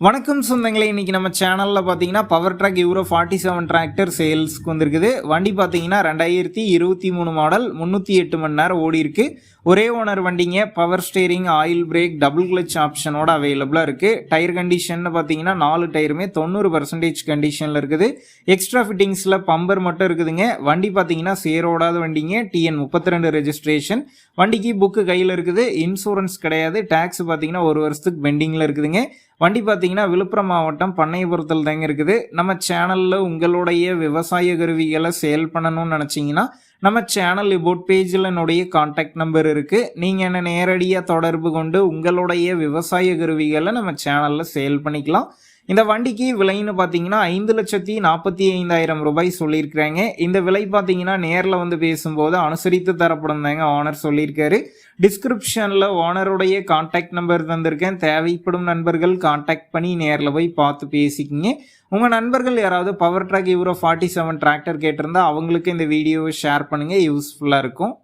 வணக்கம் சொந்தங்களே, இன்னைக்கு நம்ம சேனலில் பார்த்தீங்கன்னா பவர் ட்ராக் யூரோ 47 டிராக்டர் சேல்ஸ்க்கு வந்திருக்குது. வண்டி பார்த்தீங்கன்னா 2023 மாடல், 308 மணி நேரம் ஓடி இருக்கு. ஒரே ஓனர் வண்டிங்க. Power steering, oil brake, double clutch ஆப்ஷனோட அவைலபிளாக இருக்குது. டயர் கண்டிஷன் பார்த்தீங்கன்னா 4 டயருமே 90% கண்டிஷனில் இருக்குது. எக்ஸ்ட்ரா ஃபிட்டிங்ஸில் பம்பர் மட்டும் இருக்குதுங்க. வண்டி பார்த்தீங்கன்னா சேரோடாத வண்டிங்க. TN 32 registration. வண்டிக்கு புக்கு கையில் இருக்குது. இன்சூரன்ஸ் கிடையாது. டேக்ஸ் பார்த்தீங்கன்னா 1 வருஷத்துக்கு பெண்டிங்கில் இருக்குதுங்க. வண்டி பார்த்தீங்கன்னா விழுப்புரம் மாவட்டம் பண்ணையபுரத்தில் தாங்க இருக்குது. நம்ம சேனலில் உங்களுடைய விவசாய கருவிகளை சேல் பண்ணணும்னு நினச்சிங்கன்னா நம்ம சேனல் இபோட் பேஜில் என்னுடைய கான்டாக்ட் நம்பர் இருக்குது. நீங்கள் என்ன நேரடியாக தொடர்பு கொண்டு உங்களுடைய விவசாய கருவிகளை நம்ம சேனலில் சேல் பண்ணிக்கலாம். இந்த வண்டிக்கு விலைன்னு பார்த்தீங்கன்னா 5,45,000 ரூபாய் சொல்லியிருக்கிறாங்க. இந்த விலை பார்த்தீங்கன்னா நேரில் வந்து பேசும்போது அனுசரித்து தரப்படும் தாங்க ஓனர் சொல்லியிருக்காரு. டிஸ்கிரிப்ஷனில் ஓனருடைய கான்டாக்ட் நம்பர் தந்திருக்கேன். தேவைப்படும் நண்பர்கள் கான்டாக்ட் பண்ணி நேரில் போய் பார்த்து பேசிக்கிங்க. உங்கள் நண்பர்கள் யாராவது பவர் ட்ராக் யூரோ 47 டிராக்டர் கேட்டிருந்தா அவங்களுக்கு இந்த வீடியோவை ஷேர் பண்ணுங்கள். யூஸ்ஃபுல்லாக இருக்கும்.